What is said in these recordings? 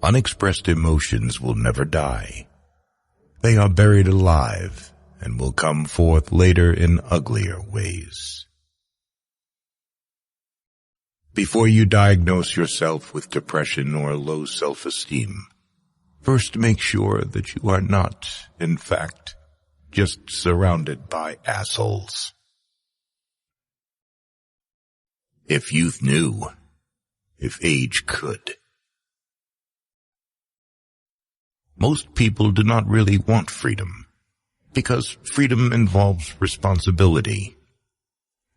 Unexpressed emotions will never die. They are buried alive and will come forth later in uglier ways. Before you diagnose yourself with depression or low self-esteem, first make sure that you are not, in fact, just surrounded by assholes. If youth knew, if age could. Most people do not really want freedom, because freedom involves responsibility,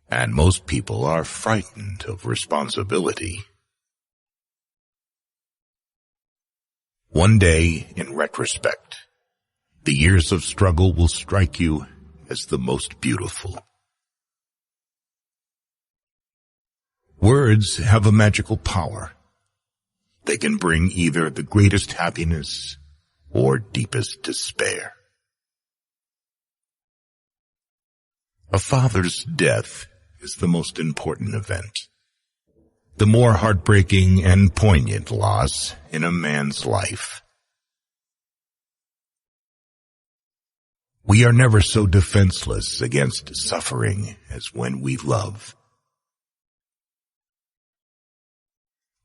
and most people are frightened of responsibility. One day, in retrospect, the years of struggle will strike you as the most beautiful. Words have a magical power. They can bring either the greatest happiness or deepest despair. A father's death is the most important event, the more heartbreaking and poignant loss in a man's life. We are never so defenseless against suffering as when we love.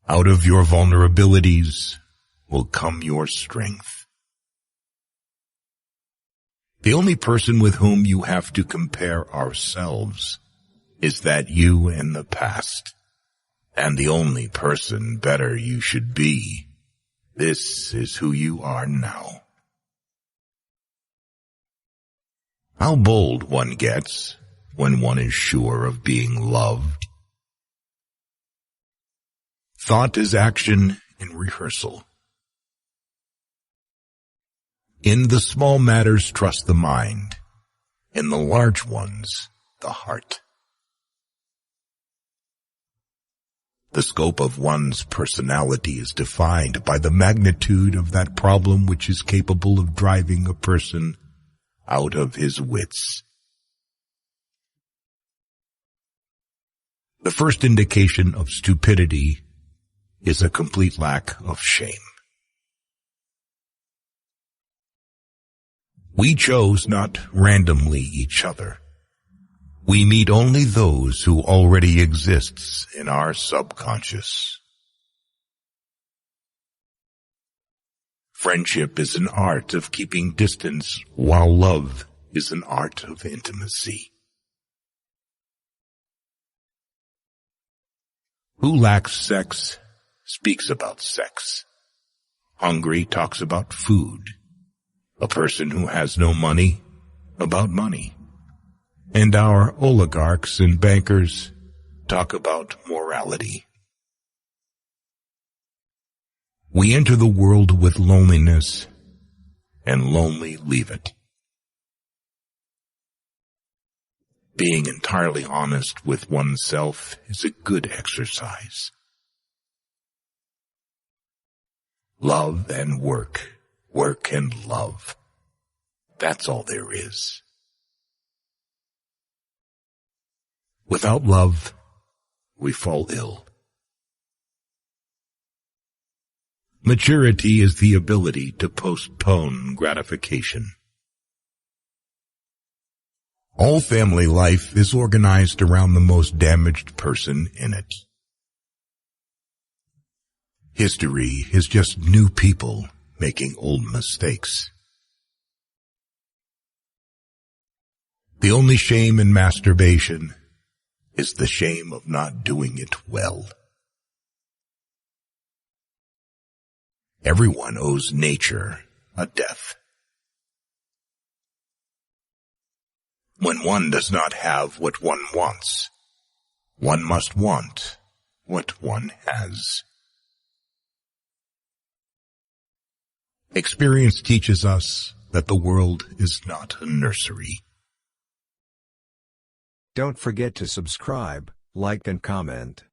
Out of your vulnerabilities will come your strength. The only person with whom you have to compare ourselves is that you in the past, and the only person better you should be. This is who you are now. How bold one gets when one is sure of being loved. Thought is action in rehearsal. In the small matters, trust the mind. In the large ones, the heart. The scope of one's personality is defined by the magnitude of that problem which is capable of driving a person out of his wits. The first indication of stupidity is a complete lack of shame. We chose not randomly each other. We meet only those who already exists in our subconscious. Friendship is an art of keeping distance, while love is an art of intimacy. Who lacks sex speaks about sex. Hungry talks about food. A person who has no money, about money. And our oligarchs and bankers talk about morality. We enter the world with loneliness, and lonely leave it. Being entirely honest with oneself is a good exercise. Love and work, work and love. That's all there is. Without love, we fall ill. Maturity is the ability to postpone gratification. All family life is organized around the most damaged person in it. History is just new people making old mistakes. The only shame in masturbation is the shame of not doing it well. Everyone owes nature a death. When one does not have what one wants, one must want what one has. Experience teaches us that the world is not a nursery. Don't forget to subscribe, like and comment.